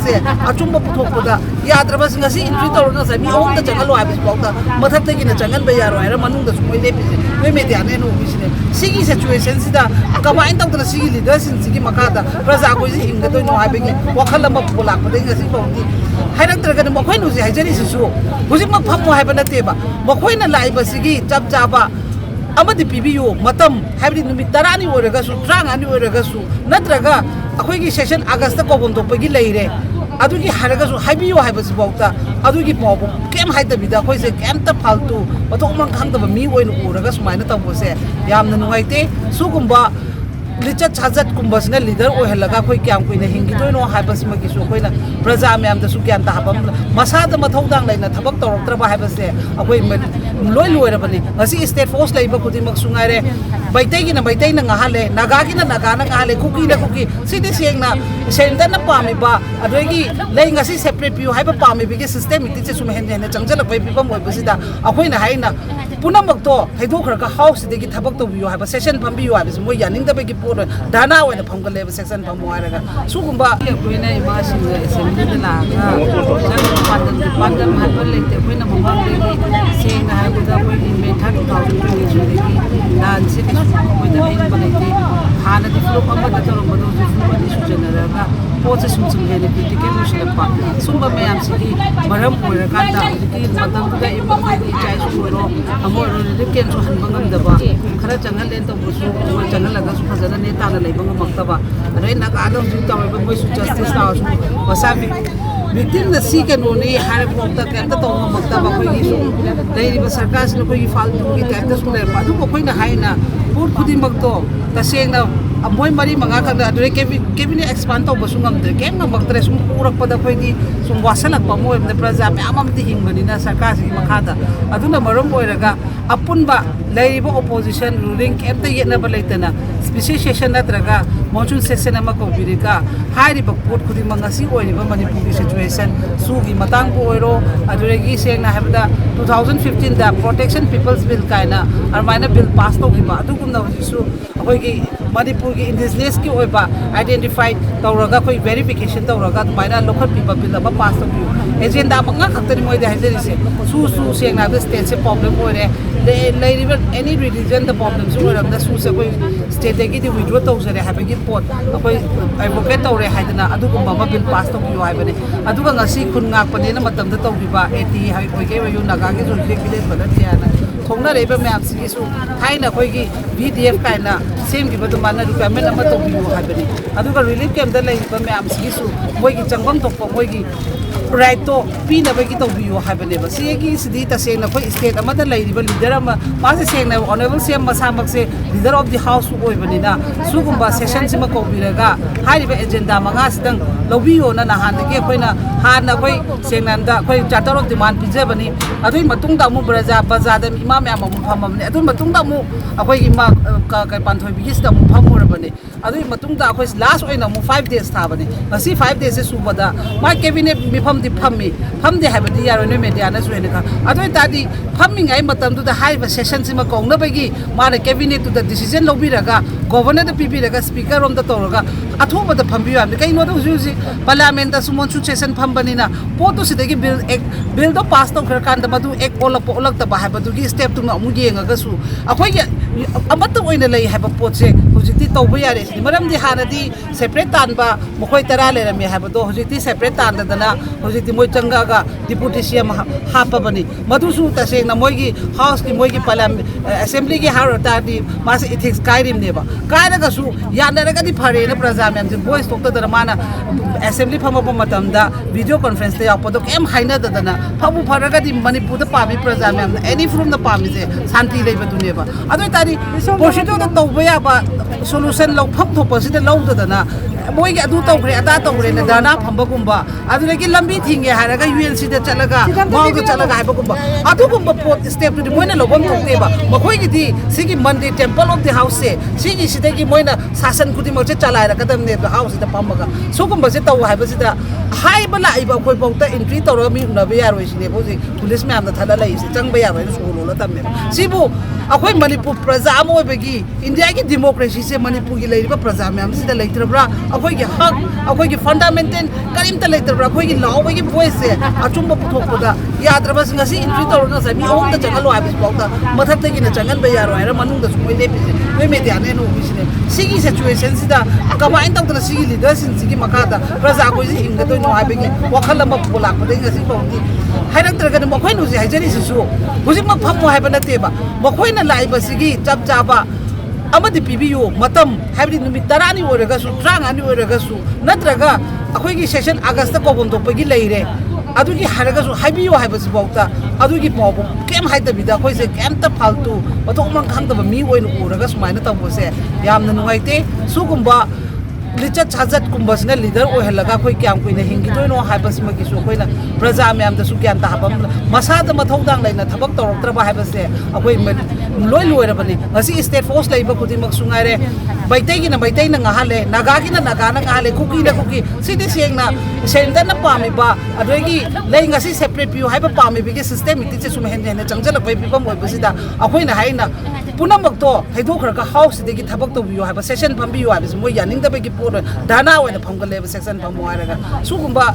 से अचुंब पुथोकपदा याद्रबस ngasi entry तौरगा से मी ओम the jungle vibe बाउता मथक तगी न जंगल बे यारो है मनुंग द सुमोय लेपिसे वे मेडिया ने नो बिसने सिगी सिचुएशन सिदा कमाइन तौदना सिगी लीडर्स इन सिगी मकादा प्रजा को सि हिंग तो नो हाइबेगी वखल लम पुलाक पदे ngasi बाउती हाइरक्तरगन मखोय नुजे हाइजरी सिसु हुजिक म फमो हाइबा नतेबा मखोयना लाइबा सिगी चप चाबा अमदि पिबियो मतम हाइबदि नुमित 10 नि ओरगसु 30 नि ओरगसु नत्रगा अखोयगी सेशन अगस्त कोबम तोपगी लेरे अदुगी हारगसु हाइबियो हाइबसि बाउता अदुगी पाव केम हाइदबिदा अखोयसे केमता फालतू मथोमन खंगदब मी ओइन ओरगा सुमाइना तबोसे यामना नुगाइते सुगुम्बा लिचत छाजत कुंबसना लीडर ओहलगा कोई क्याम कोइना हिंगिदोइनो हाइबस मगिसु कोइना प्रजा म्याम दसु क्यान ताबम मसाद मथौदांग लेना थबक तौरक्त्रबा हाइबसे अखोय लोय लोयरबनी ngasi state force leiba khudimak sungaire baitai na ngahale naga na ngahale kuki na kuki sidi sengna senda na pami ba adogi lei ngasi separate view haiba pami bi system iti che sum hen hen changjala bai bi bam oibasida akhoi na haina punamak to haidokra ka house de gi thabak to biyo haiba session pambiyo haiba mo yaning da bagi poro dana oina phamgal leba section phamu araga sugumba koina ima singa assembly da la ga pandam haiba lekte koina mamang de sengna haiba da koi me 2022 de dan se कोई तो नहीं बनेगी हाना the flow pump का तो बदो जो flow बनी सुजनरा का पोच सुम है ने टिके मुश्किल पा सुम में हम सिटी मरम ओर का ता की मतम का इमोजी चाय सुरो हमो रे केन सु हन बंगम दबा खरा जंगल लेन तो बुसु जंगल लगा सु फजन ने ता ले बंग मक्तबा रे ना का आदम जु ता बय सु जस्टिस ता सु वसा victim na si ke no ni har pok ta ke ta to makta ba koi gi su dai ri ba sarkar se koi faltu ki ta ta su le pa du koi na haina put khudi mak to ta seng na amoi mari manga ka da re cabinet expand to basung am de kem mak tre sum purak pada koi di sum wasalak pa mo ne praja me amam ti hing bani na sarkar si makha da aduna marom oi raga apun ba lai ba opposition ruling kem ta yena ba leitana special session na traga monsoon session ama ko birika hairi ba put khudi manga si oi ba manipur ki situation sugi matang ko oiro aduregi sengna habda 2015 da protection people's bill kaina armaina bill pass to ki ba adu kumna su akoi ki manipur ki indigenous ki oiba identified tawraga koi verification tawraga maina local people bill ba pass to ki agenda manga khaktani moi da hajeri se su sengna da state se problem ore le any religion the problem su oram da su se koi state ki di withdraw to jare habegi pot akoi advocate tawre haidana adu kumba ba bill pass to ki haibane aduga ngasi khun ngak pane na matam da tawbiba eti hai koi ke wayu naga ge zon ke le bala tiana thongna reba map si su haina koi gi vdf kaina same gi badu mana requirement ama to bi haibane aduga relief camp da lai ba map si su moi gi changbam to moi gi right to pina ba gi to bi haibane ba si gi sidi ta se na koi state ama da lai riba leader ama ma se seng na honorable cm masamak se leader of the house oi bani na sugumba session sima ko biraga hai riba agenda manga sidang lobiyo na nahan de koi na han na koi sengnan da koi charter of demand pije bani adui matung da mu braja baza da imam ya mu pham ne adui matung da mu akoi gi ma ka panthoi bi da mu pham hor bani adui matung da akoi last oi na mu 5 days tha bani asi 5 days se subada ma cabinet mi pham di pham de ha bani yaro ne media na su ne ka adui ta di phamming ai matam du da hai ba session sima kong na bagi ma na cabinet tu da decision lobi raga governor da pipi raga speaker rom da to raga athuba da phambiyo am kai no da ju parliament da sumon su session phambani na poto sidagi bill do pass to khar kan da madu ek olak ta ba ha ba du gi step tu na mu gi nga ga su akhoi ge amat oina lai ha ba pot se hujiti to ba yare si maram di hana di separate tan ba mokhoi tara le ram ha ba do hujiti separate tan da na hujiti moi changa ga deputy cm ha pa bani madu su ta se na moi gi house ki moi gi parliament assembly gi har ta di mas ethics kairim ne ba kai ga su ya na ga di phare na praja mem ji voice to da mana assembly phama pa matam da video conference te apo do kem haina da na phabu pharaga di manipur da pami praja mem any from the pami je shanti leiba dune ba adoi tari posito da tawba ya ba solution lo phap thopa si da lo da na moi ge adu tawgre ada tawgre na dana phamba gumba adu le gi lambi thinge haraga ulc da chalaga mau ga chalaga haiba gumba adu gumba pot step to di moina lobam thokte ba makoi gi di sigi mandir temple of the house se sigi sidagi moina sasan kudi mo che chalai ra kadam ne the house da pamaga so gumba se taw haiba si da hai bala iba khoi bauta entry tawra mi na be yaro sine bo ji police me amna thala lai se chang be yaro so lo la tam ne sibu akhoi manipur praja mo begi india ki democracy se manipur gi lai ba praja me am si da lai trabra ꯑꯩꯈꯣꯏꯒꯤ ꯍꯛ ꯑꯩꯈꯣꯏꯒꯤ fundamental ꯀꯔꯤꯝꯇ ꯂꯩꯇꯕ꯭ꯔꯥ ꯑꯩꯈꯣꯏꯒꯤ ꯂꯥꯎꯕꯒꯤ ꯚꯣꯏꯁꯁꯦ ꯑꯆꯨꯝꯕ ꯄꯨꯊꯣꯛꯄꯗ ꯌꯥꯗ꯭ꯔꯕꯁꯤꯡ ꯉꯁꯤ entry ꯇꯧꯔꯒ ꯉꯁꯥꯏ ꯃꯤ ꯑꯍꯨꯝꯗ ꯆꯪꯍꯜꯂꯣ ꯍꯥꯏꯕꯁꯤꯐꯥꯎꯗ ꯃꯊꯛꯇꯒꯤꯅ ꯆꯪꯍꯟꯕ ꯌꯥꯔꯣꯏ ꯍꯥꯏꯔ ꯃꯅꯨꯡꯗꯁꯨ ꯃꯣꯏ ꯂꯦꯞꯄꯤꯁꯦ ꯅꯣꯏ ꯃꯦꯗꯤꯌꯥꯅ ꯍꯦꯟꯅ ꯎꯕꯤꯁꯤꯅꯦ ꯁꯤꯒꯤ ꯁꯤꯆꯨꯋꯦꯁꯟꯁꯤꯗ ꯀꯃꯥꯏꯅ ꯇꯧꯗꯅ ꯁꯤꯒꯤ ꯂꯤꯗꯔꯁꯤꯡꯁꯤꯒꯤ ꯃꯈꯥꯗ प्रजा कोई हिंगदोइनो हाइबेगी वखल अमा पुलाकपदे ngasi बाउदी हाइरक्तरगन मखोइनो जे हाइजरी सिसु हुजिमा फमो हाइबा नतेबा मखोइना लाइबा सिगी चप चाबा अमदि पिबियो मतम हाइबदि नुमि 10 नि ओरगसु 30 नि ओरगसु नत्रगा अखोइगी सेशन अगस्त कोबम तोपगी लेइरे अदुगी हारगसु हाइबियो हाइबसि बाउता अदुगी पावबो केम हाइदबिदा अखोइसे केमता फालतू अतोमन खंगदबा मी ओइनो ओरगसु माइना तंबोसे यामना नुगाइते सुगुंबा लिचत छाजत कुंबसने लीडर ओहलगा कोई क्या कोइना हिंगिदोइनो हाइबसमगिसु कोइना प्रजा म्यामदसु ज्ञान ताबम मसाद मथौदांग लैना थबक तौरक्त्रबा हाइबसे अखोइ लोय लोयरबने ngasi स्टेट फोर्स लैबा खुदिमक सुंगारे बैतैगिना बैतैना ngahale nagaगिना nagana ngahale कुकी ना कुकी सिदि सेंगना सेंदना पामिबा अदोगी लै ngasi सेपरेट पिउ हाइबा पामिबिगे सिस्टमेटिक से सुमहेन हेन चंगजलक बै पिबम ओइबसिदा अखोइना हाइना पुनमक्तो हैदोखरका हाउस देगी थबक तौबियो हाइबा सेशन फंबियो हाइबस मोय यानिंगदबगी पोर दाना ओइना फंगलेब सेक्शन फंमो हाइरगा सुगुंबा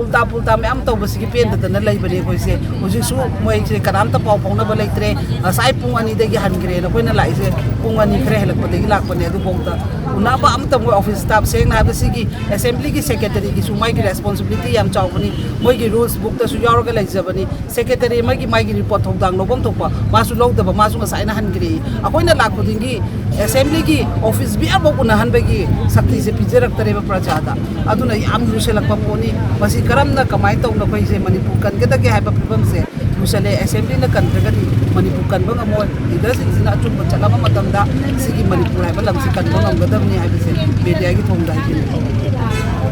उल्टा पुल्टा मैम तौबसिगी पेंददना लैबने कोइसे हुजिसु मोयसे कनामता पाव फाउनबा लैत्रे साइ पुंग अनि देगी हनग्रे न कोइना लाइसे पुंग अनि खरे हेलकपदेगी लाकपने अदु बोंता उनाबा अमता मोय ऑफिस स्टाफ सेंगना हाइबसिगी असेंबली की सेक्रेटरी की सुमाइगी रेस्पोंसिबिलिटी याम चावबनी मोयगी रूल्स बुक तसु यावरगा लैजबनी सेक्रेटरी मागी मागी रिपोर्ट थौदांग लोबम थोपा मासु लौदबा मासु ngsaina hangre अखोइना लाखुदिंगी असेंबली की ऑफिस भी अब उनहनबगी शक्ति से पिजरक्तरेबा प्रजादा अदुना याम रुसेलकपा पोनी मसी करमना कमाई तौना खोइसे मणिपुर कनगदगे हाइबा फिबम से रुसले असेंबली न कनद्रगदी मणिपुर कनबा ngमोय लीडर सिंगसिना अचुंबा चलाबा मतमदा सिगी मणिपुर हाइबा लमसी कनबा ngमगदबनी हाइबसे मीडिया की थोंदा हाइबे